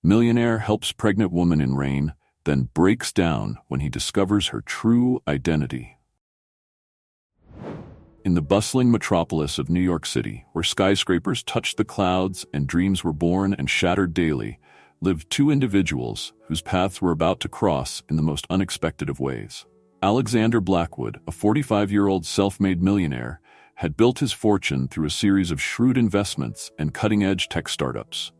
Millionaire helps pregnant woman in rain, then breaks down when he discovers her true identity. In the bustling metropolis of New York City, where skyscrapers touched the clouds and dreams were born and shattered daily, lived two individuals whose paths were about to cross in the most unexpected of ways. Alexander Blackwood, a 45-year-old self-made millionaire, had built his fortune through a series of shrewd investments and cutting-edge tech startups.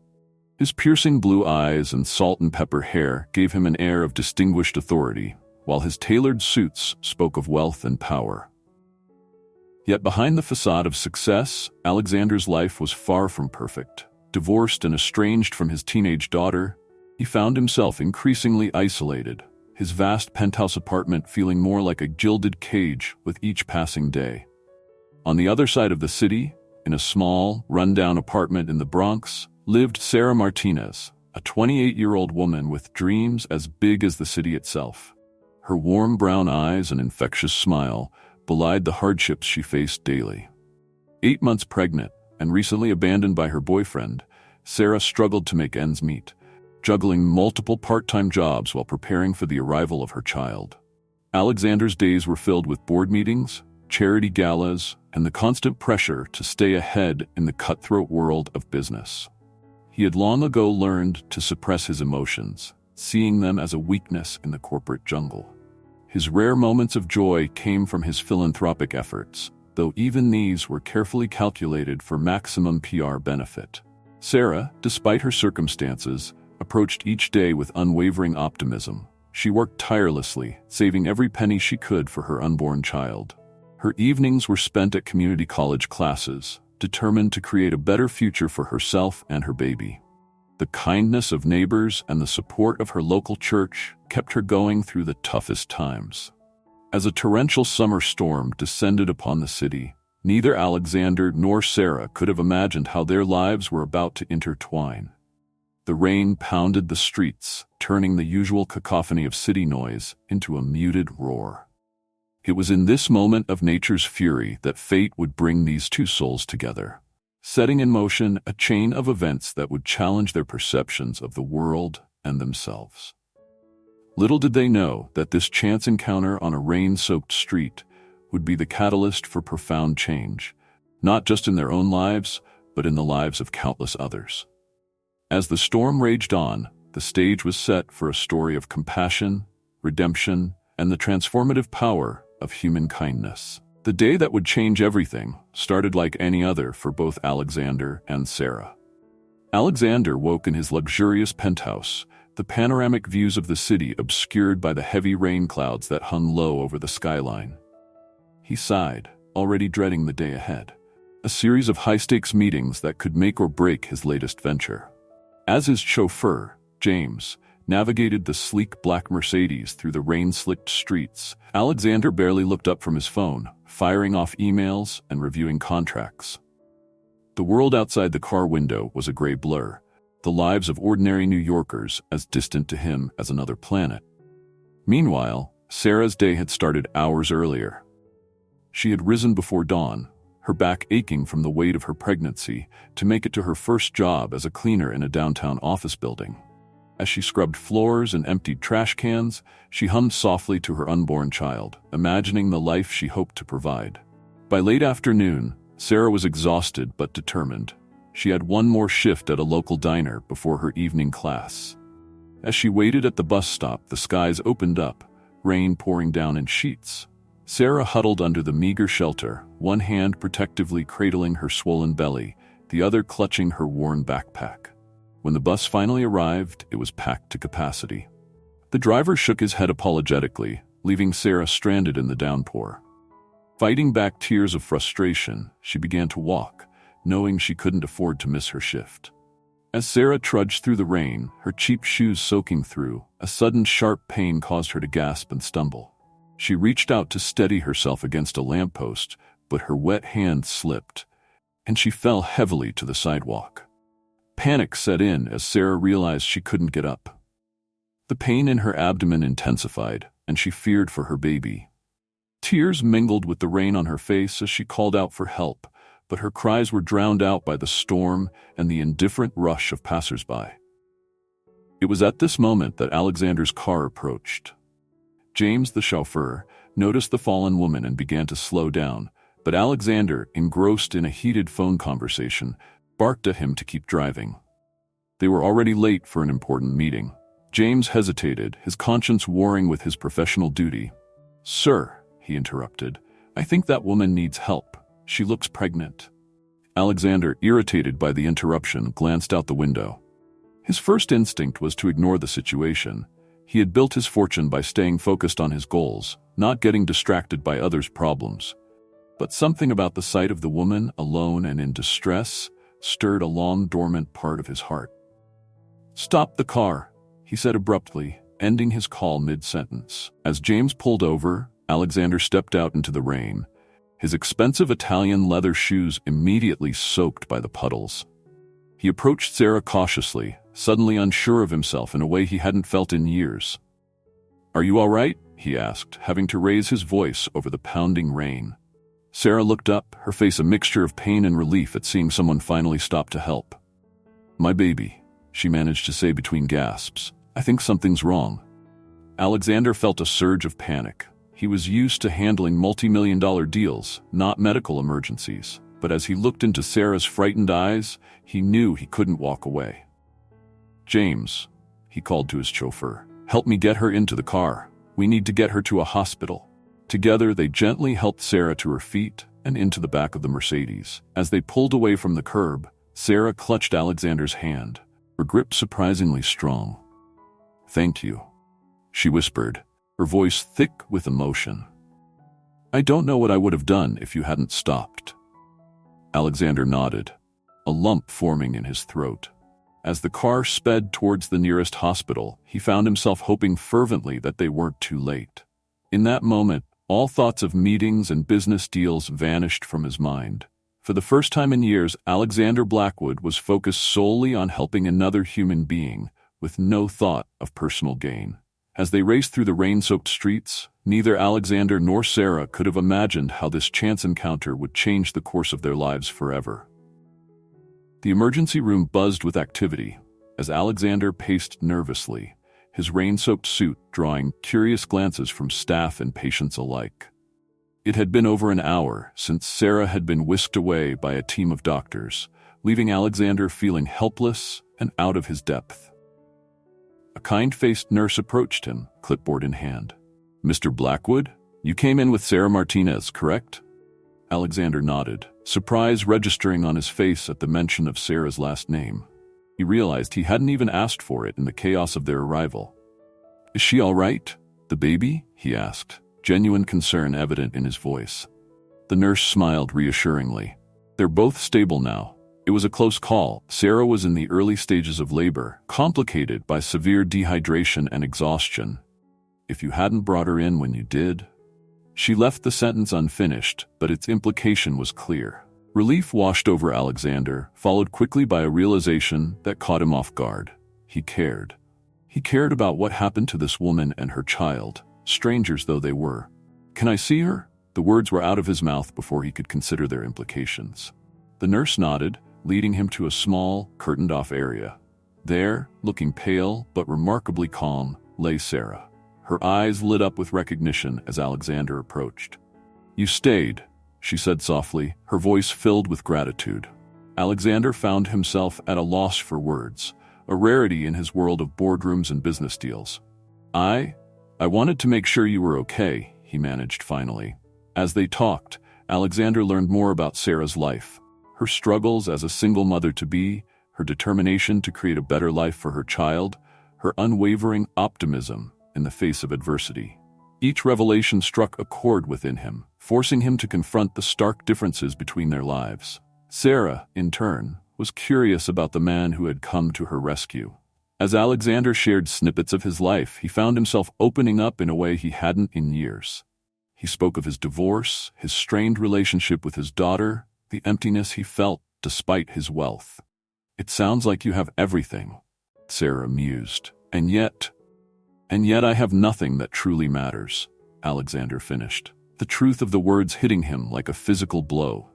His piercing blue eyes and salt-and-pepper hair gave him an air of distinguished authority, while his tailored suits spoke of wealth and power. Yet behind the facade of success, Alexander's life was far from perfect. Divorced and estranged from his teenage daughter, he found himself increasingly isolated, his vast penthouse apartment feeling more like a gilded cage with each passing day. On the other side of the city, in a small, run-down apartment in the Bronx, lived Sarah Martinez, a 28-year-old woman with dreams as big as the city itself. Her warm brown eyes and infectious smile belied the hardships she faced daily. 8 months pregnant and recently abandoned by her boyfriend, Sarah struggled to make ends meet, juggling multiple part-time jobs while preparing for the arrival of her child. Alexander's days were filled with board meetings, charity galas, and the constant pressure to stay ahead in the cutthroat world of business. He had long ago learned to suppress his emotions, seeing them as a weakness in the corporate jungle. His rare moments of joy came from his philanthropic efforts, though even these were carefully calculated for maximum PR benefit. Sarah, despite her circumstances, approached each day with unwavering optimism. She worked tirelessly, saving every penny she could for her unborn child. Her evenings were spent at community college classes, determined to create a better future for herself and her baby. The kindness of neighbors and the support of her local church kept her going through the toughest times. As a torrential summer storm descended upon the city, neither Alexander nor Sarah could have imagined how their lives were about to intertwine. The rain pounded the streets, turning the usual cacophony of city noise into a muted roar. It was in this moment of nature's fury that fate would bring these two souls together, setting in motion a chain of events that would challenge their perceptions of the world and themselves. Little did they know that this chance encounter on a rain-soaked street would be the catalyst for profound change, not just in their own lives, but in the lives of countless others. As the storm raged on, the stage was set for a story of compassion, redemption, and the transformative power of human kindness. The day that would change everything started like any other for both Alexander and Sarah. Alexander woke in his luxurious penthouse, the panoramic views of the city obscured by the heavy rain clouds that hung low over the skyline. He sighed, already dreading the day ahead, a series of high-stakes meetings that could make or break his latest venture. As his chauffeur, James, navigated the sleek black Mercedes through the rain-slicked streets, Alexander barely looked up from his phone, firing off emails and reviewing contracts. The world outside the car window was a gray blur, the lives of ordinary New Yorkers as distant to him as another planet. Meanwhile, Sarah's day had started hours earlier. She had risen before dawn, her back aching from the weight of her pregnancy, to make it to her first job as a cleaner in a downtown office building. As she scrubbed floors and emptied trash cans, she hummed softly to her unborn child, imagining the life she hoped to provide. By late afternoon, Sarah was exhausted but determined. She had one more shift at a local diner before her evening class. As she waited at the bus stop, the skies opened up, rain pouring down in sheets. Sarah huddled under the meager shelter, one hand protectively cradling her swollen belly, the other clutching her worn backpack. When the bus finally arrived, it was packed to capacity. The driver shook his head apologetically, leaving Sarah stranded in the downpour. Fighting back tears of frustration, she began to walk, knowing she couldn't afford to miss her shift. As Sarah trudged through the rain, her cheap shoes soaking through, a sudden sharp pain caused her to gasp and stumble. She reached out to steady herself against a lamppost, but her wet hand slipped, and she fell heavily to the sidewalk. Panic set in as Sarah realized she couldn't get up. The pain in her abdomen intensified, and she feared for her baby. Tears mingled with the rain on her face as she called out for help, but her cries were drowned out by the storm and the indifferent rush of passersby. It was at this moment that Alexander's car approached. James, the chauffeur, noticed the fallen woman and began to slow down, but Alexander, engrossed in a heated phone conversation, barked at him to keep driving. They were already late for an important meeting. James hesitated, his conscience warring with his professional duty. "Sir," he interrupted, "I think that woman needs help. She looks pregnant." Alexander, irritated by the interruption, glanced out the window. His first instinct was to ignore the situation. He had built his fortune by staying focused on his goals, not getting distracted by others' problems. But something about the sight of the woman, alone and in distress, stirred a long-dormant part of his heart. "Stop the car," he said abruptly, ending his call mid-sentence. As James pulled over, Alexander stepped out into the rain, his expensive Italian leather shoes immediately soaked by the puddles. He approached Sarah cautiously, suddenly unsure of himself in a way he hadn't felt in years. "Are you all right?" he asked, having to raise his voice over the pounding rain. Sarah looked up, her face a mixture of pain and relief at seeing someone finally stop to help. "My baby," she managed to say between gasps. "I think something's wrong." Alexander felt a surge of panic. He was used to handling multi-million-dollar deals, not medical emergencies. But as he looked into Sarah's frightened eyes, he knew he couldn't walk away. "James," he called to his chauffeur, "help me get her into the car. We need to get her to a hospital." Together, they gently helped Sarah to her feet and into the back of the Mercedes. As they pulled away from the curb, Sarah clutched Alexander's hand, her grip surprisingly strong. "Thank you," she whispered, her voice thick with emotion. "I don't know what I would have done if you hadn't stopped." Alexander nodded, a lump forming in his throat. As the car sped towards the nearest hospital, he found himself hoping fervently that they weren't too late. In that moment, all thoughts of meetings and business deals vanished from his mind. For the first time in years, Alexander Blackwood was focused solely on helping another human being, with no thought of personal gain. As they raced through the rain-soaked streets, neither Alexander nor Sarah could have imagined how this chance encounter would change the course of their lives forever. The emergency room buzzed with activity as Alexander paced nervously, his rain-soaked suit drawing curious glances from staff and patients alike. It had been over an hour since Sarah had been whisked away by a team of doctors, leaving Alexander feeling helpless and out of his depth. A kind-faced nurse approached him, clipboard in hand. "Mr. Blackwood, you came in with Sarah Martinez, correct?" Alexander nodded, surprise registering on his face at the mention of Sarah's last name. He realized he hadn't even asked for it in the chaos of their arrival. "Is she all right? The baby?" he asked, genuine concern evident in his voice. The nurse smiled reassuringly. "They're both stable now. It was a close call. Sarah was in the early stages of labor, complicated by severe dehydration and exhaustion. If you hadn't brought her in when you did..." She left the sentence unfinished, but its implication was clear. Relief washed over Alexander, followed quickly by a realization that caught him off guard. He cared. He cared about what happened to this woman and her child, strangers though they were. "Can I see her?" The words were out of his mouth before he could consider their implications. The nurse nodded, leading him to a small, curtained-off area. There, looking pale but remarkably calm, lay Sarah. Her eyes lit up with recognition as Alexander approached. "You stayed," she said softly, her voice filled with gratitude. Alexander found himself at a loss for words, a rarity in his world of boardrooms and business deals. I wanted to make sure you were okay," he managed finally. As they talked, Alexander learned more about Sarah's life, her struggles as a single mother-to-be, her determination to create a better life for her child, her unwavering optimism in the face of adversity. Each revelation struck a chord within him, forcing him to confront the stark differences between their lives. Sarah, in turn, was curious about the man who had come to her rescue. As Alexander shared snippets of his life, he found himself opening up in a way he hadn't in years. He spoke of his divorce, his strained relationship with his daughter, the emptiness he felt despite his wealth. "It sounds like you have everything," Sarah mused. And yet I have nothing that truly matters," Alexander finished, the truth of the words hitting him like a physical blow.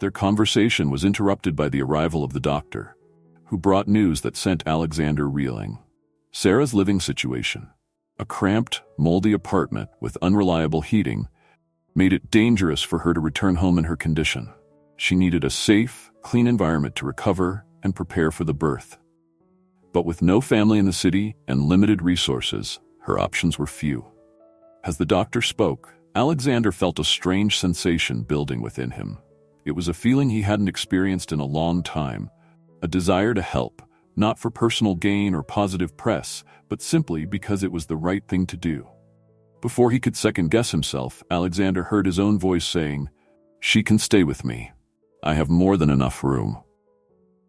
Their conversation was interrupted by the arrival of the doctor, who brought news that sent Alexander reeling. Sarah's living situation, a cramped, moldy apartment with unreliable heating, made it dangerous for her to return home in her condition. She needed a safe, clean environment to recover and prepare for the birth. But with no family in the city and limited resources, her options were few. As the doctor spoke, Alexander felt a strange sensation building within him. It was a feeling he hadn't experienced in a long time, a desire to help, not for personal gain or positive press, but simply because it was the right thing to do. Before he could second-guess himself, Alexander heard his own voice saying, "She can stay with me. I have more than enough room."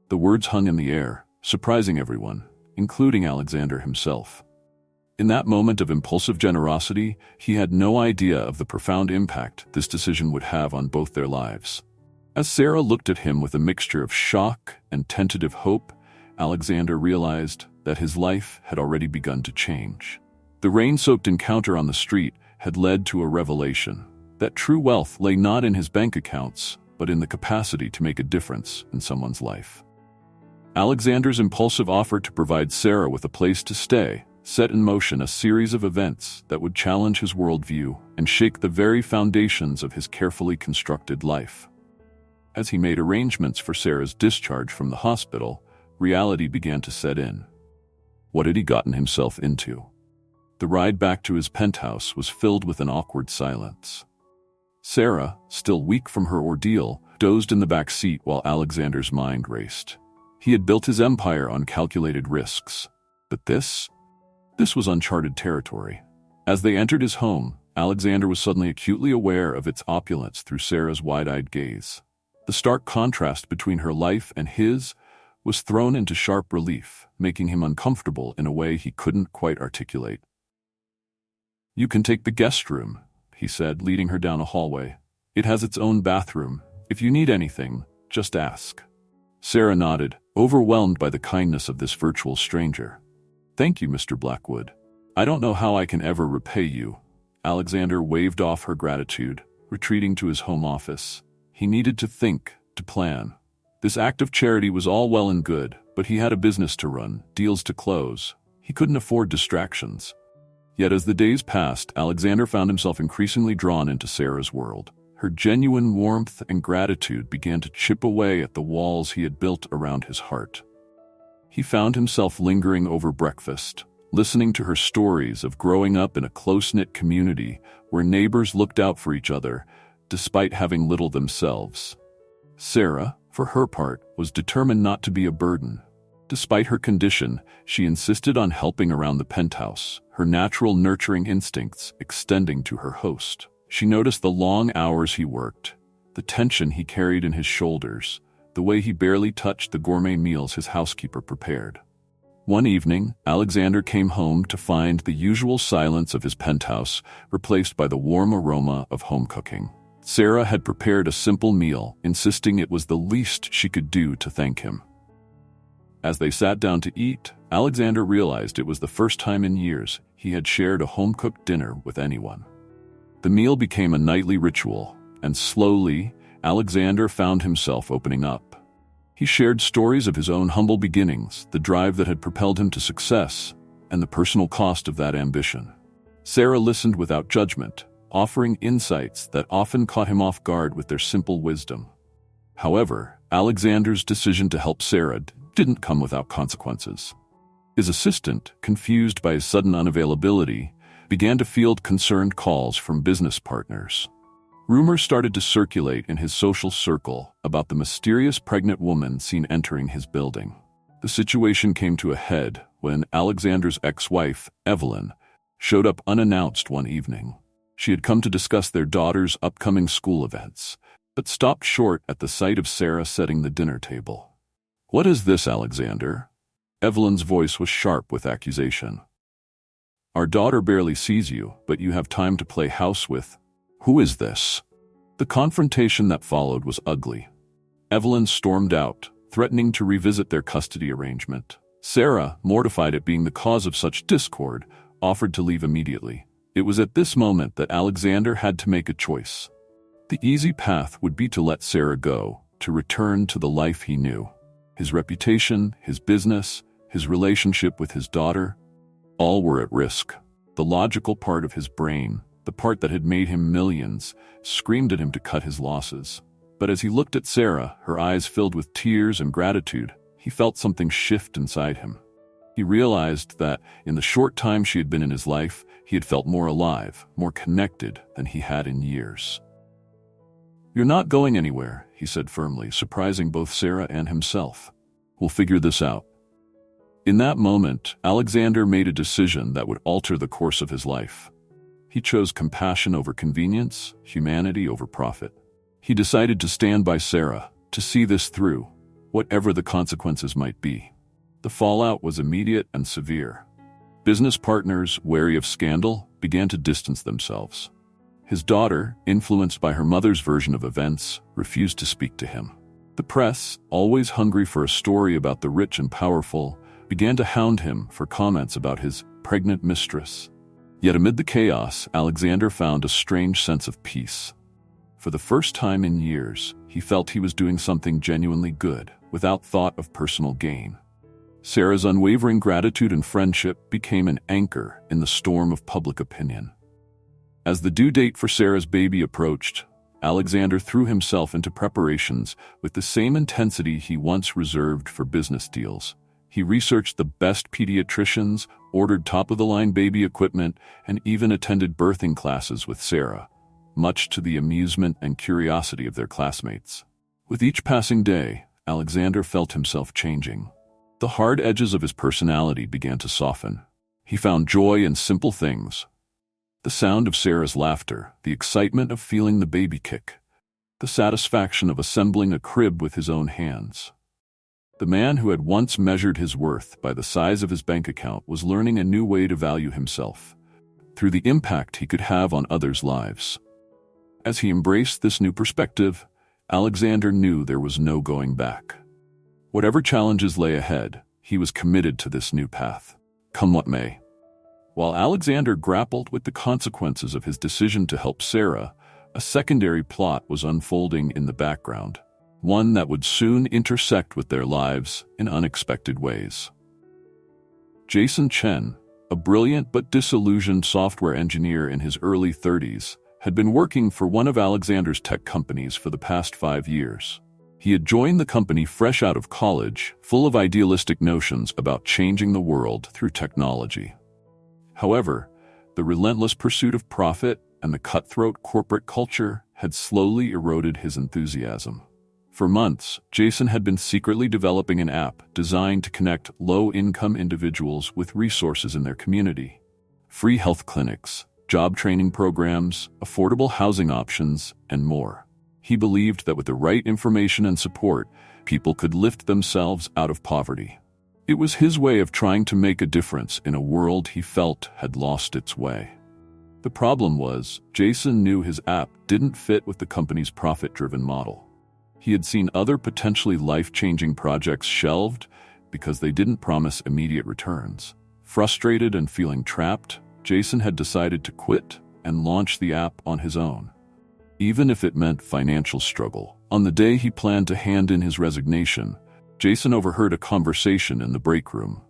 The words hung in the air, surprising everyone, including Alexander himself. In that moment of impulsive generosity, he had no idea of the profound impact this decision would have on both their lives. As Sarah looked at him with a mixture of shock and tentative hope, Alexander realized that his life had already begun to change. The rain-soaked encounter on the street had led to a revelation that true wealth lay not in his bank accounts, but in the capacity to make a difference in someone's life. Alexander's impulsive offer to provide Sarah with a place to stay set in motion a series of events that would challenge his worldview and shake the very foundations of his carefully constructed life. As he made arrangements for Sarah's discharge from the hospital, reality began to set in. What had he gotten himself into? The ride back to his penthouse was filled with an awkward silence. Sarah, still weak from her ordeal, dozed in the back seat while Alexander's mind raced. He had built his empire on calculated risks. But this was uncharted territory. As they entered his home, Alexander was suddenly acutely aware of its opulence through Sarah's wide-eyed gaze. The stark contrast between her life and his was thrown into sharp relief, making him uncomfortable in a way he couldn't quite articulate. "You can take the guest room," he said, leading her down a hallway. "It has its own bathroom. If you need anything, just ask." Sarah nodded, overwhelmed by the kindness of this virtual stranger. "Thank you, Mr. Blackwood. I don't know how I can ever repay you." Alexander waved off her gratitude, retreating to his home office. He needed to think, to plan. This act of charity was all well and good, but he had a business to run, deals to close. He couldn't afford distractions. Yet as the days passed, Alexander found himself increasingly drawn into Sarah's world. Her genuine warmth and gratitude began to chip away at the walls he had built around his heart. He found himself lingering over breakfast, listening to her stories of growing up in a close-knit community where neighbors looked out for each other, despite having little themselves. Sarah, for her part, was determined not to be a burden. Despite her condition, she insisted on helping around the penthouse, her natural nurturing instincts extending to her host. She noticed the long hours he worked, the tension he carried in his shoulders, the way he barely touched the gourmet meals his housekeeper prepared. One evening, Alexander came home to find the usual silence of his penthouse replaced by the warm aroma of home cooking. Sarah had prepared a simple meal, insisting it was the least she could do to thank him. As they sat down to eat, Alexander realized it was the first time in years he had shared a home-cooked dinner with anyone. The meal became a nightly ritual, and slowly, Alexander found himself opening up. He shared stories of his own humble beginnings, the drive that had propelled him to success, and the personal cost of that ambition. Sarah listened without judgment, offering insights that often caught him off guard with their simple wisdom. However, Alexander's decision to help Sarah didn't come without consequences. His assistant, confused by his sudden unavailability, began to field concerned calls from business partners. Rumors started to circulate in his social circle about the mysterious pregnant woman seen entering his building. The situation came to a head when Alexander's ex-wife, Evelyn, showed up unannounced one evening. She had come to discuss their daughter's upcoming school events, but stopped short at the sight of Sarah setting the dinner table. "What is this, Alexander?" Evelyn's voice was sharp with accusation. "Our daughter barely sees you, but you have time to play house with. Who is this?" The confrontation that followed was ugly. Evelyn stormed out, threatening to revisit their custody arrangement. Sarah, mortified at being the cause of such discord, offered to leave immediately. It was at this moment that Alexander had to make a choice. The easy path would be to let Sarah go, to return to the life he knew. His reputation, his business, his relationship with his daughter, All were at risk. The logical part of his brain, the part that had made him millions, screamed at him to cut his losses. But as he looked at Sarah, her eyes filled with tears and gratitude, he felt something shift inside him. He realized that, in the short time she had been in his life, he had felt more alive, more connected than he had in years. "You're not going anywhere," he said firmly, surprising both Sarah and himself. "We'll figure this out." In that moment, Alexander made a decision that would alter the course of his life. He chose compassion over convenience, humanity over profit. He decided to stand by Sarah, to see this through, whatever the consequences might be. The fallout was immediate and severe. Business partners, wary of scandal, began to distance themselves. His daughter, influenced by her mother's version of events, refused to speak to him. The press, always hungry for a story about the rich and powerful, began to hound him for comments about his pregnant mistress. Yet amid the chaos, Alexander found a strange sense of peace. For the first time in years, he felt he was doing something genuinely good, without thought of personal gain. Sarah's unwavering gratitude and friendship became an anchor in the storm of public opinion. As the due date for Sarah's baby approached, Alexander threw himself into preparations with the same intensity he once reserved for business deals. He researched the best pediatricians, ordered top-of-the-line baby equipment, and even attended birthing classes with Sarah, much to the amusement and curiosity of their classmates. With each passing day, Alexander felt himself changing. The hard edges of his personality began to soften. He found joy in simple things. The sound of Sarah's laughter, the excitement of feeling the baby kick, the satisfaction of assembling a crib with his own hands. The man who had once measured his worth by the size of his bank account was learning a new way to value himself, through the impact he could have on others' lives. As he embraced this new perspective, Alexander knew there was no going back. Whatever challenges lay ahead, he was committed to this new path, come what may. While Alexander grappled with the consequences of his decision to help Sarah, a secondary plot was unfolding in the background, one that would soon intersect with their lives in unexpected ways. Jason Chen, a brilliant but disillusioned software engineer in his early 30s, had been working for one of Alexander's tech companies for the past 5 years. He had joined the company fresh out of college, full of idealistic notions about changing the world through technology. However, the relentless pursuit of profit and the cutthroat corporate culture had slowly eroded his enthusiasm. For months, Jason had been secretly developing an app designed to connect low-income individuals with resources in their community. Free health clinics, job training programs, affordable housing options, and more. He believed that with the right information and support, people could lift themselves out of poverty. It was his way of trying to make a difference in a world he felt had lost its way. The problem was, Jason knew his app didn't fit with the company's profit-driven model. He had seen other potentially life-changing projects shelved because they didn't promise immediate returns. Frustrated and feeling trapped, Jason had decided to quit and launch the app on his own, even if it meant financial struggle. On the day he planned to hand in his resignation, Jason overheard a conversation in the break room.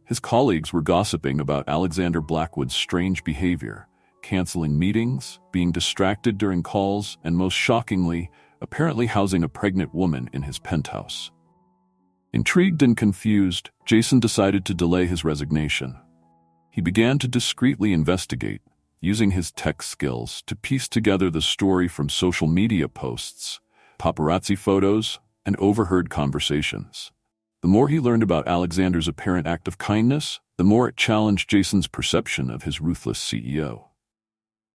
His colleagues were gossiping about Alexander Blackwood's strange behavior, canceling meetings, being distracted during calls, and most shockingly, apparently housing a pregnant woman in his penthouse. Intrigued and confused, Jason decided to delay his resignation. He began to discreetly investigate, using his tech skills to piece together the story from social media posts, paparazzi photos, and overheard conversations. The more he learned about Alexander's apparent act of kindness, the more it challenged Jason's perception of his ruthless CEO.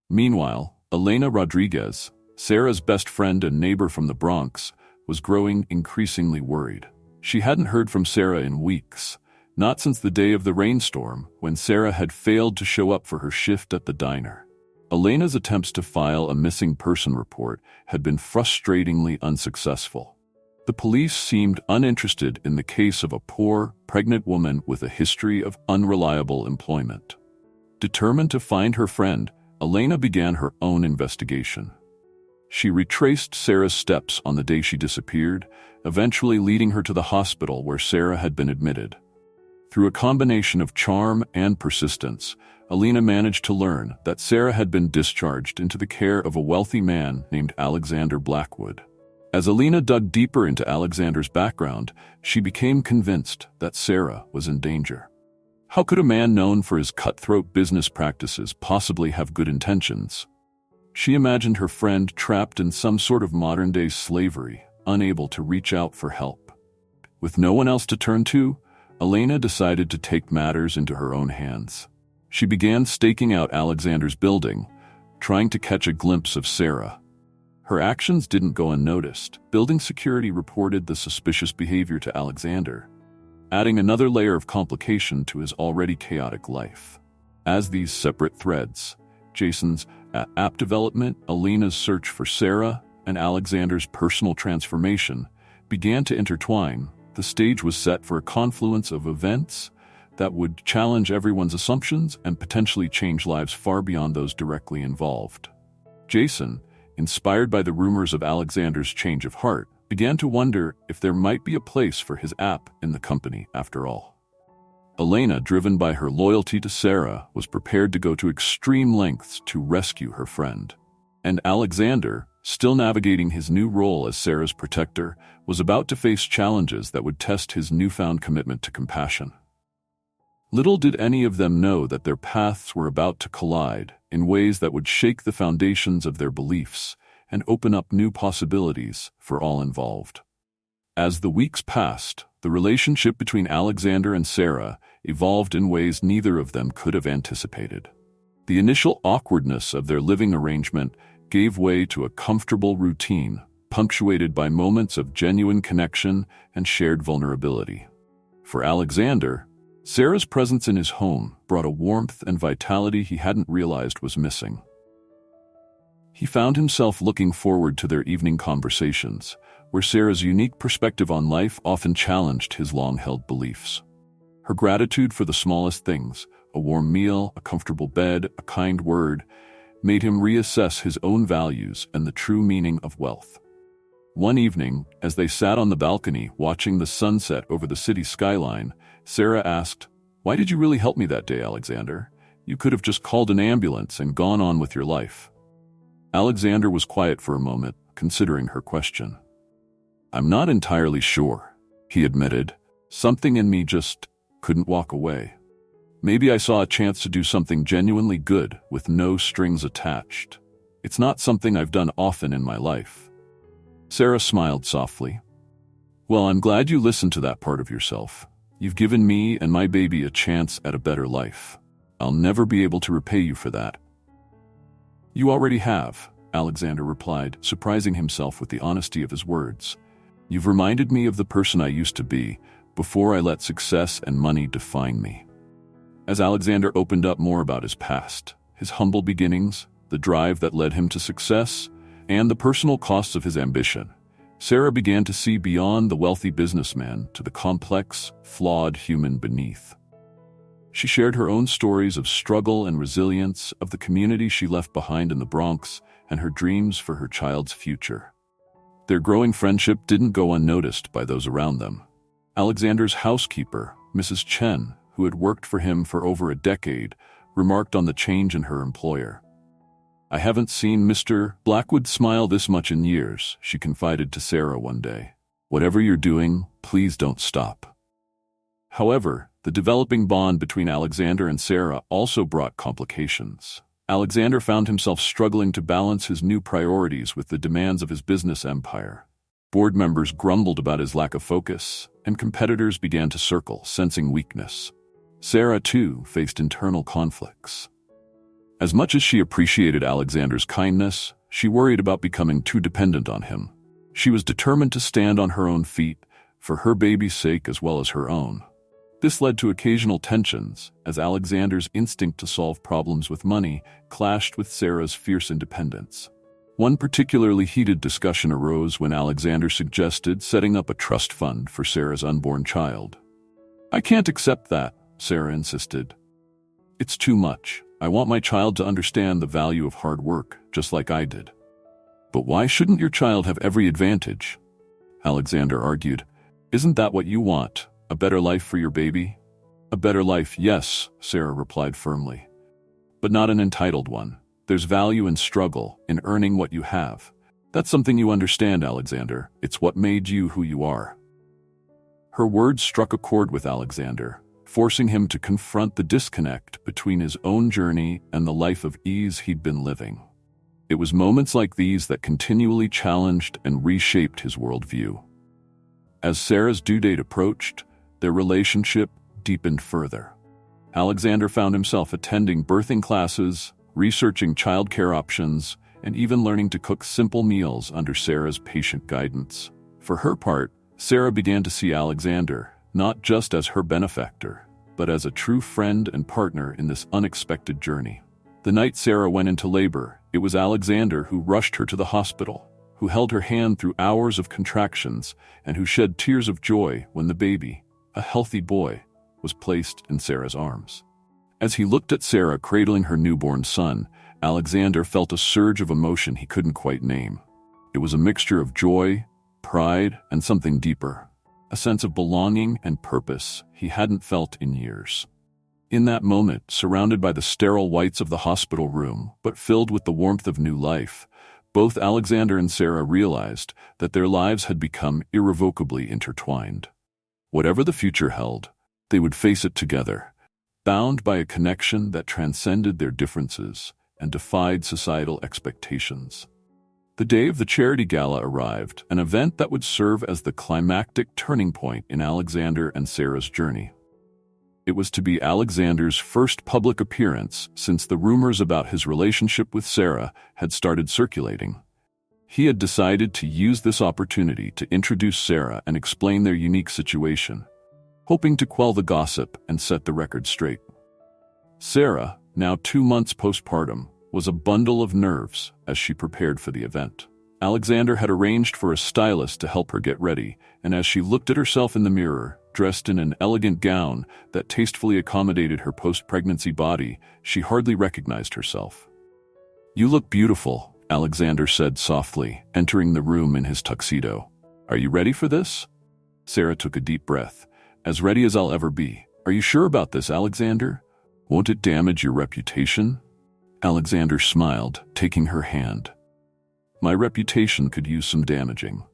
Meanwhile, Elena Rodriguez, Sarah's best friend and neighbor from the Bronx, was growing increasingly worried. She hadn't heard from Sarah in weeks, not since the day of the rainstorm when Sarah had failed to show up for her shift at the diner. Elena's attempts to file a missing person report had been frustratingly unsuccessful. The police seemed uninterested in the case of a poor, pregnant woman with a history of unreliable employment. Determined to find her friend, Elena began her own investigation. She retraced Sarah's steps on the day she disappeared, eventually leading her to the hospital where Sarah had been admitted. Through a combination of charm and persistence, Alina managed to learn that Sarah had been discharged into the care of a wealthy man named Alexander Blackwood. As Alina dug deeper into Alexander's background, she became convinced that Sarah was in danger. How could a man known for his cutthroat business practices possibly have good intentions? She imagined her friend trapped in some sort of modern-day slavery, unable to reach out for help. With no one else to turn to, Alina decided to take matters into her own hands. She began staking out Alexander's building, trying to catch a glimpse of Sarah. Her actions didn't go unnoticed. Building security reported the suspicious behavior to Alexander, adding another layer of complication to his already chaotic life. As these separate threads, Jason's app development, Alina's search for Sarah, and Alexander's personal transformation began to intertwine, the stage was set for a confluence of events that would challenge everyone's assumptions and potentially change lives far beyond those directly involved. Jason, inspired by the rumors of Alexander's change of heart, began to wonder if there might be a place for his app in the company after all. Alina, driven by her loyalty to Sarah, was prepared to go to extreme lengths to rescue her friend. And Alexander, still navigating his new role as Sarah's protector, was about to face challenges that would test his newfound commitment to compassion. Little did any of them know that their paths were about to collide in ways that would shake the foundations of their beliefs and open up new possibilities for all involved. As the weeks passed, the relationship between Alexander and Sarah evolved in ways neither of them could have anticipated. The initial awkwardness of their living arrangement gave way to a comfortable routine, punctuated by moments of genuine connection and shared vulnerability. For Alexander, Sarah's presence in his home brought a warmth and vitality he hadn't realized was missing. He found himself looking forward to their evening conversations, where Sarah's unique perspective on life often challenged his long-held beliefs. Her gratitude for the smallest things, a warm meal, a comfortable bed, a kind word, made him reassess his own values and the true meaning of wealth. One evening, as they sat on the balcony watching the sunset over the city skyline, Sarah asked, "Why did you really help me that day, Alexander? You could have just called an ambulance and gone on with your life." Alexander was quiet for a moment, considering her question. "I'm not entirely sure," he admitted. "Something in me just couldn't walk away. Maybe I saw a chance to do something genuinely good with no strings attached. It's not something I've done often in my life." Sarah smiled softly. "Well, I'm glad you listened to that part of yourself. You've given me and my baby a chance at a better life. I'll never be able to repay you for that." "You already have," Alexander replied, surprising himself with the honesty of his words. "You've reminded me of the person I used to be, before I let success and money define me." As Alexander opened up more about his past, his humble beginnings, the drive that led him to success, and the personal costs of his ambition, Sarah began to see beyond the wealthy businessman to the complex, flawed human beneath. She shared her own stories of struggle and resilience, of the community she left behind in the Bronx, and her dreams for her child's future. Their growing friendship didn't go unnoticed by those around them. Alexander's housekeeper, Mrs. Chen, who had worked for him for over a decade, remarked on the change in her employer. "I haven't seen Mr. Blackwood smile this much in years," she confided to Sarah one day. "Whatever you're doing, please don't stop." However, the developing bond between Alexander and Sarah also brought complications. Alexander found himself struggling to balance his new priorities with the demands of his business empire. Board members grumbled about his lack of focus, and competitors began to circle, sensing weakness. Sarah, too, faced internal conflicts. As much as she appreciated Alexander's kindness, she worried about becoming too dependent on him. She was determined to stand on her own feet, for her baby's sake as well as her own. This led to occasional tensions, as Alexander's instinct to solve problems with money clashed with Sarah's fierce independence. One particularly heated discussion arose when Alexander suggested setting up a trust fund for Sarah's unborn child. "I can't accept that," Sarah insisted. "It's too much. I want my child to understand the value of hard work, just like I did." "But why shouldn't your child have every advantage?" Alexander argued. "Isn't that what you want? A better life for your baby?" A better life, yes, Sarah replied firmly. But not an entitled one. There's value in struggle, in earning what you have. That's something you understand, Alexander. It's what made you who you are. Her words struck a chord with Alexander, forcing him to confront the disconnect between his own journey and the life of ease he'd been living. It was moments like these that continually challenged and reshaped his worldview. As Sarah's due date approached, their relationship deepened further. Alexander found himself attending birthing classes, researching childcare options, and even learning to cook simple meals under Sarah's patient guidance. For her part, Sarah began to see Alexander not just as her benefactor, but as a true friend and partner in this unexpected journey. The night Sarah went into labor, it was Alexander who rushed her to the hospital, who held her hand through hours of contractions, and who shed tears of joy when the baby, a healthy boy, was placed in Sarah's arms. As he looked at Sarah cradling her newborn son, Alexander felt a surge of emotion he couldn't quite name. It was a mixture of joy, pride, and something deeper, a sense of belonging and purpose he hadn't felt in years. In that moment, surrounded by the sterile whites of the hospital room, but filled with the warmth of new life, both Alexander and Sarah realized that their lives had become irrevocably intertwined. Whatever the future held, they would face it together, bound by a connection that transcended their differences and defied societal expectations. The day of the charity gala arrived, an event that would serve as the climactic turning point in Alexander and Sarah's journey. It was to be Alexander's first public appearance since the rumors about his relationship with Sarah had started circulating. He had decided to use this opportunity to introduce Sarah and explain their unique situation, hoping to quell the gossip and set the record straight. Sarah, now 2 months postpartum, was a bundle of nerves as she prepared for the event. Alexander had arranged for a stylist to help her get ready, and as she looked at herself in the mirror, dressed in an elegant gown that tastefully accommodated her post-pregnancy body, she hardly recognized herself. "You look beautiful," Alexander said softly, entering the room in his tuxedo. "Are you ready for this?" Sarah took a deep breath. "As ready as I'll ever be. Are you sure about this, Alexander? Won't it damage your reputation?" Alexander smiled, taking her hand. "My reputation could use some damaging.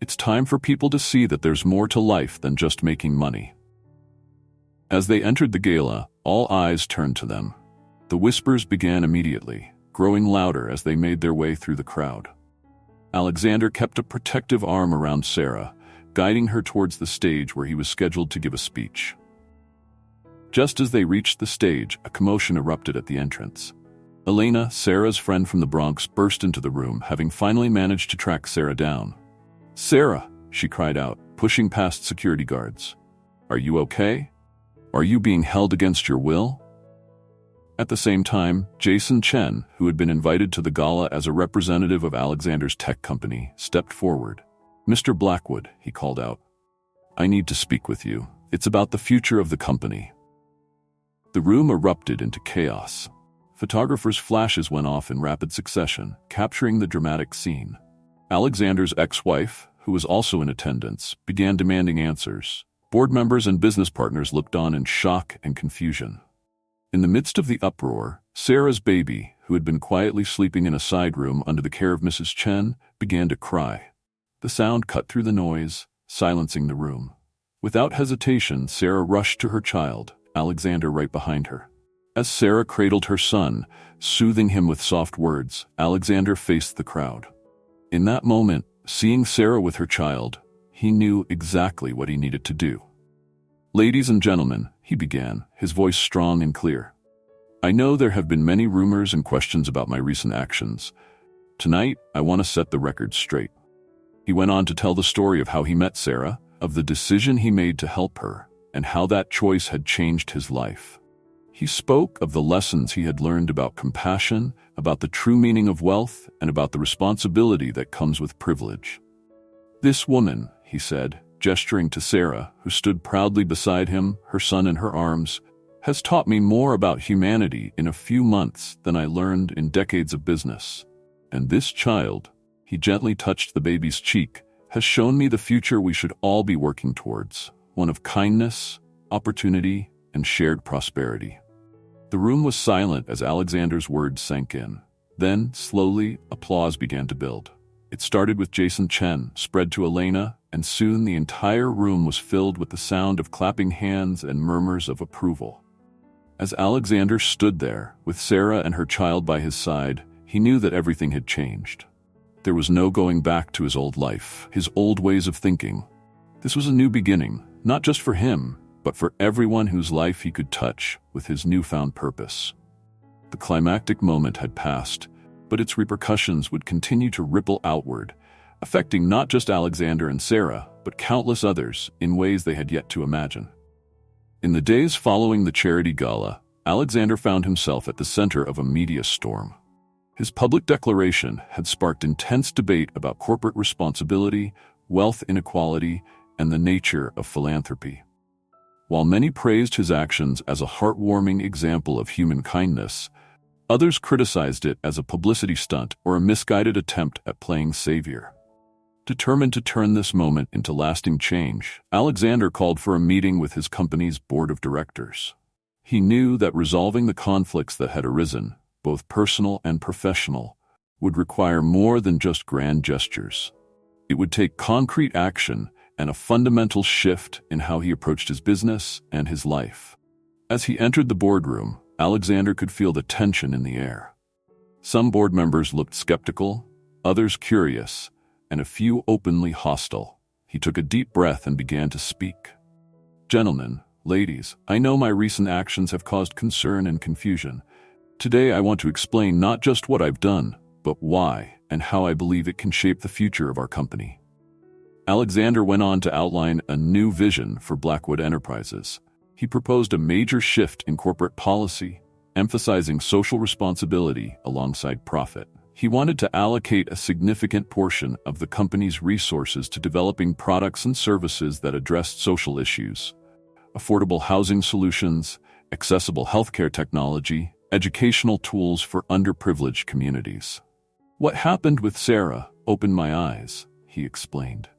It's time for people to see that there's more to life than just making money." As they entered the gala, all eyes turned to them. The whispers began immediately, growing louder as they made their way through the crowd. Alexander kept a protective arm around Sarah, guiding her towards the stage where he was scheduled to give a speech. Just as they reached the stage, a commotion erupted at the entrance. Elena, Sarah's friend from the Bronx, burst into the room, having finally managed to track Sarah down. "Sarah," she cried out, pushing past security guards. "Are you okay? Are you being held against your will?" At the same time, Jason Chen, who had been invited to the gala as a representative of Alexander's tech company, stepped forward. "Mr. Blackwood," he called out, "I need to speak with you. It's about the future of the company." The room erupted into chaos. Photographers' flashes went off in rapid succession, capturing the dramatic scene. Alexander's ex-wife, who was also in attendance, began demanding answers. Board members and business partners looked on in shock and confusion. In the midst of the uproar, Sarah's baby, who had been quietly sleeping in a side room under the care of Mrs. Chen, began to cry. The sound cut through the noise, silencing the room. Without hesitation, Sarah rushed to her child, Alexander right behind her. As Sarah cradled her son, soothing him with soft words, Alexander faced the crowd. In that moment, seeing Sarah with her child, he knew exactly what he needed to do. "Ladies and gentlemen," he began, his voice strong and clear. "I know there have been many rumors and questions about my recent actions. Tonight, I want to set the record straight." He went on to tell the story of how he met Sarah, of the decision he made to help her, and how that choice had changed his life. He spoke of the lessons he had learned about compassion, about the true meaning of wealth, and about the responsibility that comes with privilege. "This woman," he said, gesturing to Sarah, who stood proudly beside him, her son in her arms, "has taught me more about humanity in a few months than I learned in decades of business. And this child," he gently touched the baby's cheek, "has shown me the future we should all be working towards, one of kindness, opportunity, and shared prosperity. The room was silent as Alexander's words sank in. Then, slowly, applause began to build. It started with Jason Chen, spread to Elena, and soon the entire room was filled with the sound of clapping hands and murmurs of approval. As Alexander stood there, with Sarah and her child by his side, he knew that everything had changed. There was no going back to his old life, his old ways of thinking. This was a new beginning, not just for him, but for everyone whose life he could touch with his newfound purpose. The climactic moment had passed, but its repercussions would continue to ripple outward, affecting not just Alexander and Sarah, but countless others in ways they had yet to imagine. In the days following the charity gala, Alexander found himself at the center of a media storm. His public declaration had sparked intense debate about corporate responsibility, wealth inequality, and the nature of philanthropy. While many praised his actions as a heartwarming example of human kindness, others criticized it as a publicity stunt or a misguided attempt at playing savior. Determined to turn this moment into lasting change, Alexander called for a meeting with his company's board of directors. He knew that resolving the conflicts that had arisen, both personal and professional, would require more than just grand gestures. It would take concrete action and a fundamental shift in how he approached his business and his life. As he entered the boardroom, Alexander could feel the tension in the air. Some board members looked skeptical, others curious, and a few openly hostile. He took a deep breath and began to speak. "Gentlemen, ladies, I know my recent actions have caused concern and confusion. Today I want to explain not just what I've done, but why and how I believe it can shape the future of our company." Alexander went on to outline a new vision for Blackwood Enterprises. He proposed a major shift in corporate policy, emphasizing social responsibility alongside profit. He wanted to allocate a significant portion of the company's resources to developing products and services that addressed social issues: affordable housing solutions, accessible healthcare technology, educational tools for underprivileged communities. "What happened with Sarah opened my eyes," he explained.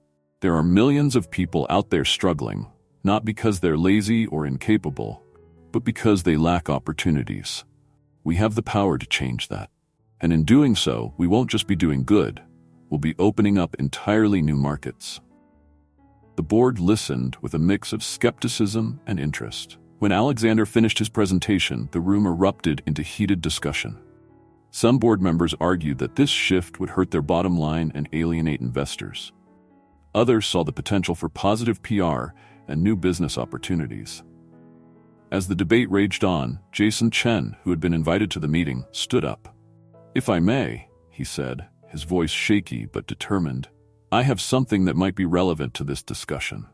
"There are millions of people out there struggling, not because they're lazy or incapable, but because they lack opportunities. We have the power to change that. And in doing so, we won't just be doing good, we'll be opening up entirely new markets." The board listened with a mix of skepticism and interest. When Alexander finished his presentation, the room erupted into heated discussion. Some board members argued that this shift would hurt their bottom line and alienate investors. Others saw the potential for positive PR and new business opportunities. As the debate raged on, Jason Chen, who had been invited to the meeting, stood up. "If I may," he said, his voice shaky but determined, "I have something that might be relevant to this discussion."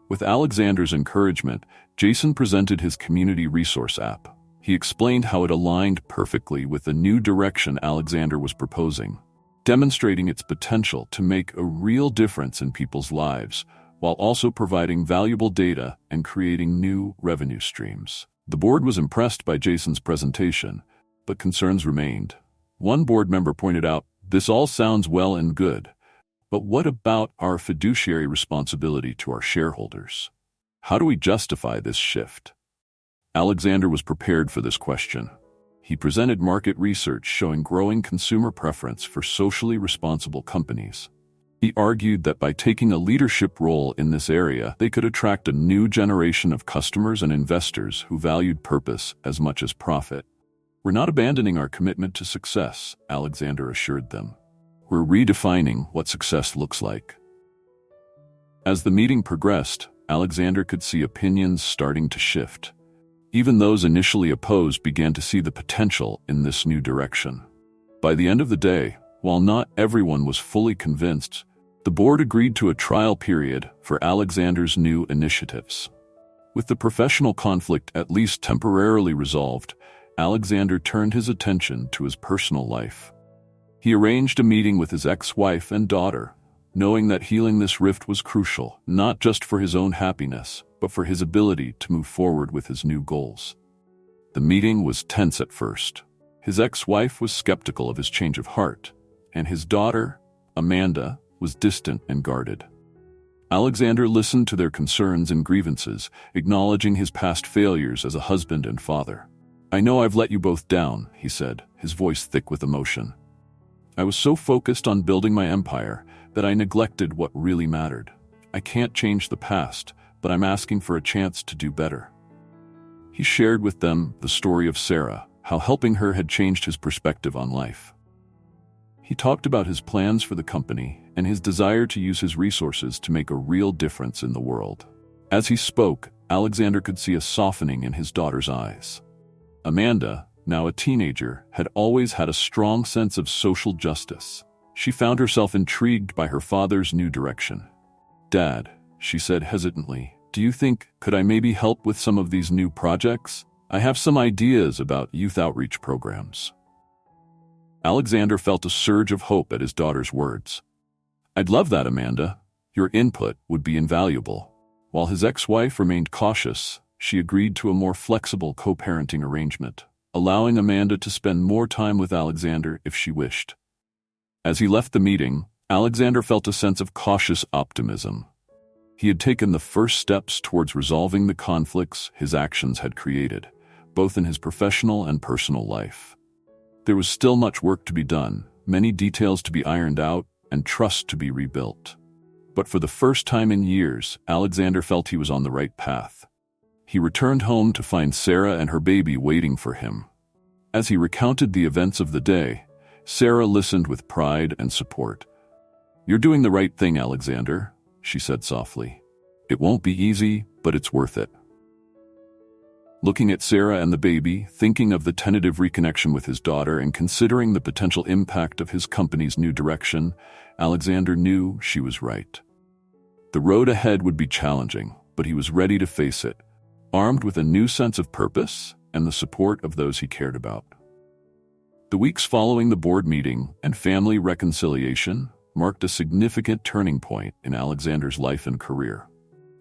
With Alexander's encouragement, Jason presented his community resource app. He explained how it aligned perfectly with the new direction Alexander was proposing, demonstrating its potential to make a real difference in people's lives, while also providing valuable data and creating new revenue streams. The board was impressed by Jason's presentation, but concerns remained. One board member pointed out, "This all sounds well and good, but what about our fiduciary responsibility to our shareholders? How do we justify this shift?" Alexander was prepared for this question. He presented market research showing growing consumer preference for socially responsible companies. He argued that by taking a leadership role in this area, they could attract a new generation of customers and investors who valued purpose as much as profit. "We're not abandoning our commitment to success," Alexander assured them. "We're redefining what success looks like." As the meeting progressed, Alexander could see opinions starting to shift. Even those initially opposed began to see the potential in this new direction. By the end of the day, while not everyone was fully convinced, the board agreed to a trial period for Alexander's new initiatives. With the professional conflict at least temporarily resolved, Alexander turned his attention to his personal life. He arranged a meeting with his ex-wife and daughter, knowing that healing this rift was crucial, not just for his own happiness, but for his ability to move forward with his new goals. The meeting was tense at first. His ex-wife was skeptical of his change of heart, and his daughter, Amanda, was distant and guarded. Alexander listened to their concerns and grievances, acknowledging his past failures as a husband and father. "I know I've let you both down," he said, his voice thick with emotion. "I was so focused on building my empire that I neglected what really mattered. I can't change the past, but I'm asking for a chance to do better." He shared with them the story of Sarah, how helping her had changed his perspective on life. He talked about his plans for the company and his desire to use his resources to make a real difference in the world. As he spoke, Alexander could see a softening in his daughter's eyes. Amanda, now a teenager, had always had a strong sense of social justice. She found herself intrigued by her father's new direction. "Dad," she said hesitantly, "do you think could I maybe help with some of these new projects? I have some ideas about youth outreach programs." Alexander felt a surge of hope at his daughter's words. "I'd love that, Amanda. Your input would be invaluable." While his ex-wife remained cautious, she agreed to a more flexible co-parenting arrangement, allowing Amanda to spend more time with Alexander if she wished. As he left the meeting, Alexander felt a sense of cautious optimism. He had taken the first steps towards resolving the conflicts his actions had created, both in his professional and personal life. There was still much work to be done, many details to be ironed out, and trust to be rebuilt. But for the first time in years, Alexander felt he was on the right path. He returned home to find Sarah and her baby waiting for him. As he recounted the events of the day, Sarah listened with pride and support. "You're doing the right thing, Alexander," she said softly. "It won't be easy, but it's worth it." Looking at Sarah and the baby, thinking of the tentative reconnection with his daughter, and considering the potential impact of his company's new direction, Alexander knew she was right. The road ahead would be challenging, but he was ready to face it, armed with a new sense of purpose and the support of those he cared about. The weeks following the board meeting and family reconciliation marked a significant turning point in Alexander's life and career.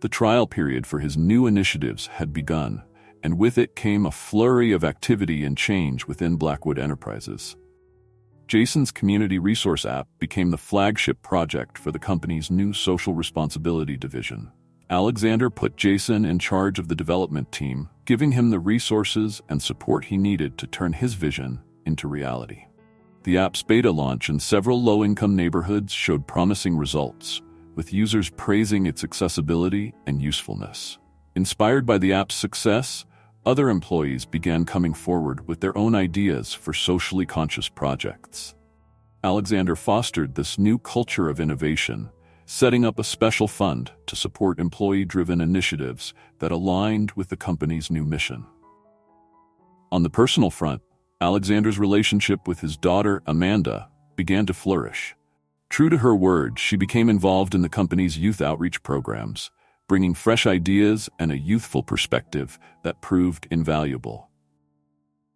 The trial period for his new initiatives had begun, and with it came a flurry of activity and change within Blackwood Enterprises. Jason's Community Resource app became the flagship project for the company's new social responsibility division. Alexander put Jason in charge of the development team, giving him the resources and support he needed to turn his vision into reality. The app's beta launch in several low-income neighborhoods showed promising results, with users praising its accessibility and usefulness. Inspired by the app's success, other employees began coming forward with their own ideas for socially conscious projects. Alexander fostered this new culture of innovation, setting up a special fund to support employee-driven initiatives that aligned with the company's new mission. On the personal front, Alexander's relationship with his daughter, Amanda, began to flourish. True to her word, she became involved in the company's youth outreach programs, bringing fresh ideas and a youthful perspective that proved invaluable.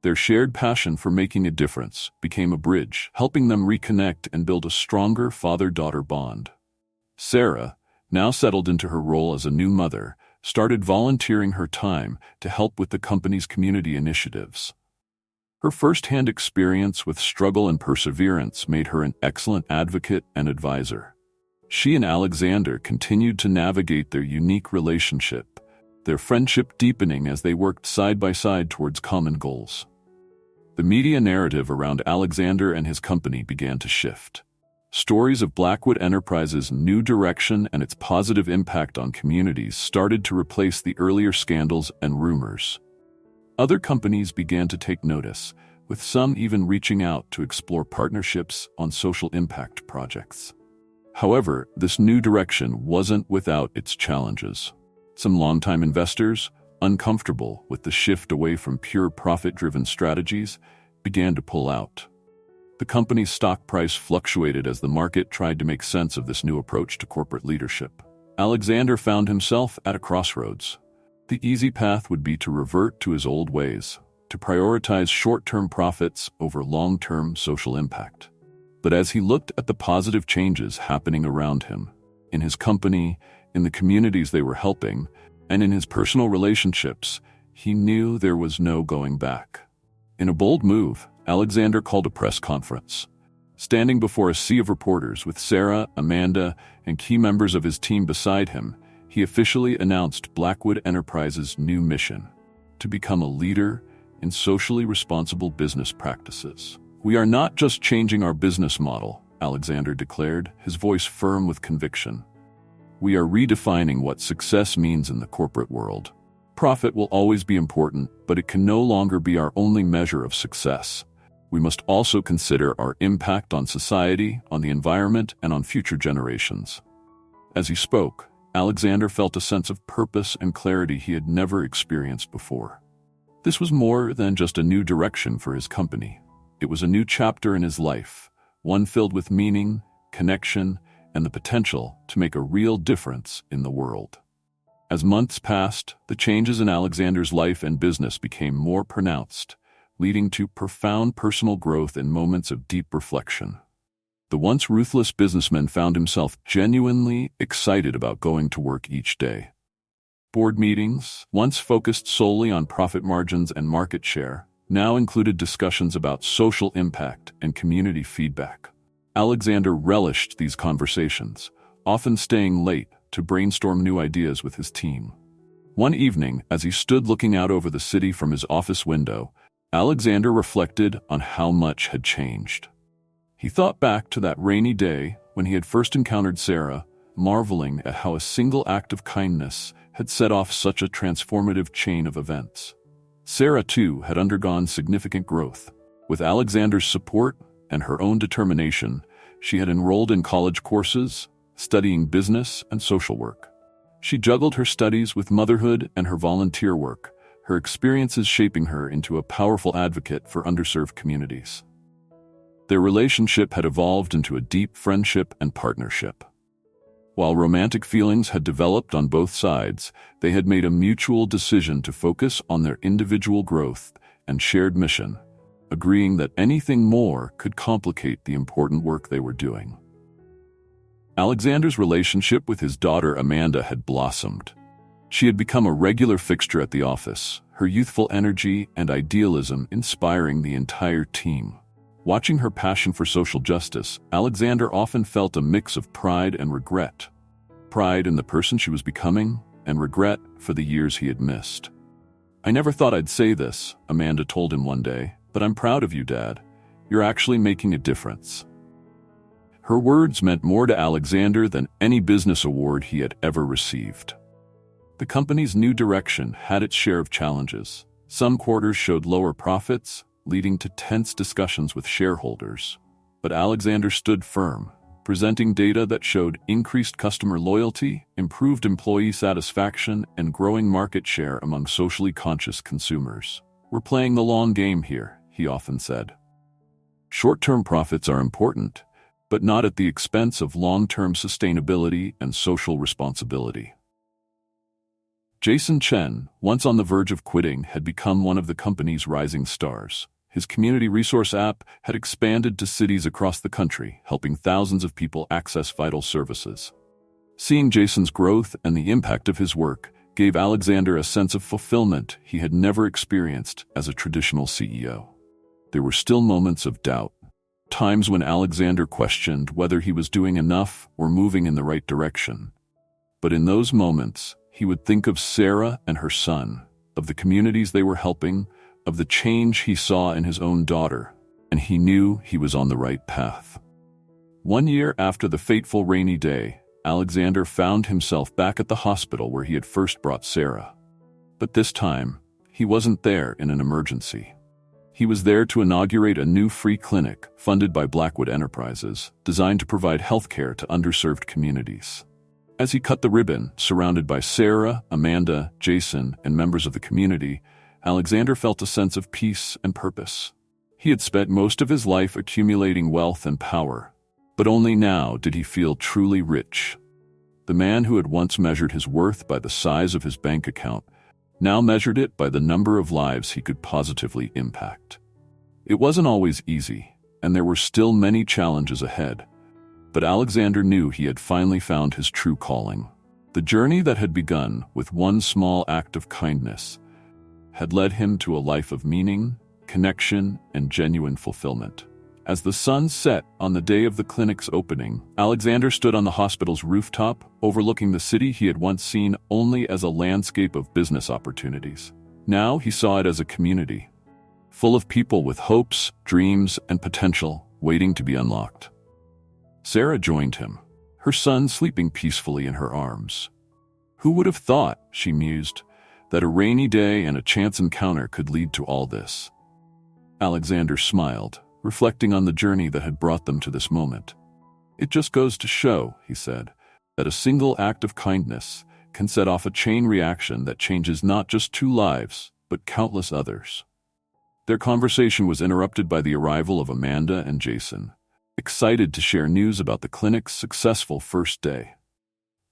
Their shared passion for making a difference became a bridge, helping them reconnect and build a stronger father-daughter bond. Sarah, now settled into her role as a new mother, started volunteering her time to help with the company's community initiatives. Her first-hand experience with struggle and perseverance made her an excellent advocate and advisor. She and Alexander continued to navigate their unique relationship, their friendship deepening as they worked side by side towards common goals. The media narrative around Alexander and his company began to shift. Stories of Blackwood Enterprises' new direction and its positive impact on communities started to replace the earlier scandals and rumors. Other companies began to take notice, with some even reaching out to explore partnerships on social impact projects. However, this new direction wasn't without its challenges. Some longtime investors, uncomfortable with the shift away from pure profit-driven strategies, began to pull out. The company's stock price fluctuated as the market tried to make sense of this new approach to corporate leadership. Alexander found himself at a crossroads. The easy path would be to revert to his old ways, to prioritize short-term profits over long-term social impact. But as he looked at the positive changes happening around him, in his company, in the communities they were helping, and in his personal relationships, he knew there was no going back. In a bold move, Alexander called a press conference. Standing before a sea of reporters with Sarah, Amanda, and key members of his team beside him, he officially announced Blackwood Enterprises' new mission: to become a leader in socially responsible business practices. "We are not just changing our business model," Alexander declared, his voice firm with conviction. "We are redefining what success means in the corporate world. Profit will always be important, but it can no longer be our only measure of success. We must also consider our impact on society, on the environment, and on future generations." As he spoke, Alexander felt a sense of purpose and clarity he had never experienced before. This was more than just a new direction for his company. It was a new chapter in his life, one filled with meaning, connection, and the potential to make a real difference in the world. As months passed, the changes in Alexander's life and business became more pronounced, leading to profound personal growth and moments of deep reflection. The once ruthless businessman found himself genuinely excited about going to work each day. Board meetings, once focused solely on profit margins and market share, now included discussions about social impact and community feedback. Alexander relished these conversations, often staying late to brainstorm new ideas with his team. One evening, as he stood looking out over the city from his office window, Alexander reflected on how much had changed. He thought back to that rainy day when he had first encountered Sarah, marveling at how a single act of kindness had set off such a transformative chain of events. Sarah, too, had undergone significant growth. With Alexander's support and her own determination, she had enrolled in college courses, studying business and social work. She juggled her studies with motherhood and her volunteer work, her experiences shaping her into a powerful advocate for underserved communities. Their relationship had evolved into a deep friendship and partnership. While romantic feelings had developed on both sides, they had made a mutual decision to focus on their individual growth and shared mission, agreeing that anything more could complicate the important work they were doing. Alexander's relationship with his daughter Amanda had blossomed. She had become a regular fixture at the office, her youthful energy and idealism inspiring the entire team. Watching her passion for social justice, Alexander often felt a mix of pride and regret. Pride in the person she was becoming, and regret for the years he had missed. "I never thought I'd say this," Amanda told him one day, "but I'm proud of you, Dad. You're actually making a difference." Her words meant more to Alexander than any business award he had ever received. The company's new direction had its share of challenges. Some quarters showed lower profits, leading to tense discussions with shareholders. But Alexander stood firm, presenting data that showed increased customer loyalty, improved employee satisfaction, and growing market share among socially conscious consumers. "We're playing the long game here," he often said. "Short-term profits are important, but not at the expense of long-term sustainability and social responsibility." Jason Chen, once on the verge of quitting, had become one of the company's rising stars. His community resource app had expanded to cities across the country, helping thousands of people access vital services. Seeing Jason's growth and the impact of his work gave Alexander a sense of fulfillment he had never experienced as a traditional CEO. There were still moments of doubt, times when Alexander questioned whether he was doing enough or moving in the right direction. But in those moments, he would think of Sarah and her son, of the communities they were helping, of the change he saw in his own daughter, and he knew he was on the right path. 1 year after the fateful rainy day, Alexander found himself back at the hospital where he had first brought Sarah. But this time, he wasn't there in an emergency. He was there to inaugurate a new free clinic funded by Blackwood Enterprises, designed to provide healthcare to underserved communities. As he cut the ribbon, surrounded by Sarah, Amanda, Jason, and members of the community, Alexander felt a sense of peace and purpose. He had spent most of his life accumulating wealth and power, but only now did he feel truly rich. The man who had once measured his worth by the size of his bank account now measured it by the number of lives he could positively impact. It wasn't always easy, and there were still many challenges ahead, but Alexander knew he had finally found his true calling. The journey that had begun with one small act of kindness had led him to a life of meaning, connection, and genuine fulfillment. As the sun set on the day of the clinic's opening, Alexander stood on the hospital's rooftop, overlooking the city he had once seen only as a landscape of business opportunities. Now he saw it as a community, full of people with hopes, dreams, and potential waiting to be unlocked. Sarah joined him, her son sleeping peacefully in her arms. Who would have thought, she mused, that a rainy day and a chance encounter could lead to all this? Alexander smiled, reflecting on the journey that had brought them to this moment. It just goes to show, he said, that a single act of kindness can set off a chain reaction that changes not just 2 lives, but countless others. Their conversation was interrupted by the arrival of Amanda and Jason, excited to share news about the clinic's successful first day.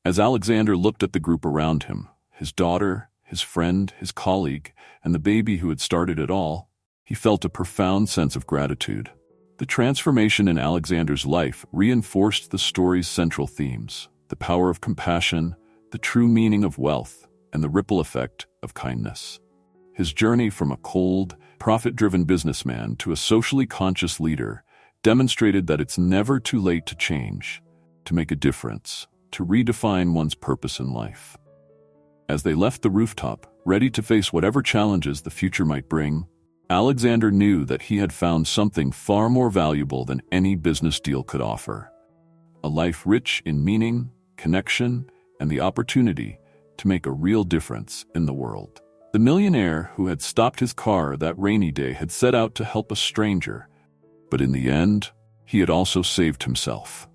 As Alexander looked at the group around him, his daughter, his friend, his colleague, and the baby who had started it all, he felt a profound sense of gratitude. The transformation in Alexander's life reinforced the story's central themes: the power of compassion, the true meaning of wealth, and the ripple effect of kindness. His journey from a cold, profit-driven businessman to a socially conscious leader demonstrated that it's never too late to change, to make a difference, to redefine one's purpose in life. As they left the rooftop, ready to face whatever challenges the future might bring, Alexander knew that he had found something far more valuable than any business deal could offer: a life rich in meaning, connection, and the opportunity to make a real difference in the world. The millionaire who had stopped his car that rainy day had set out to help a stranger, but in the end, he had also saved himself.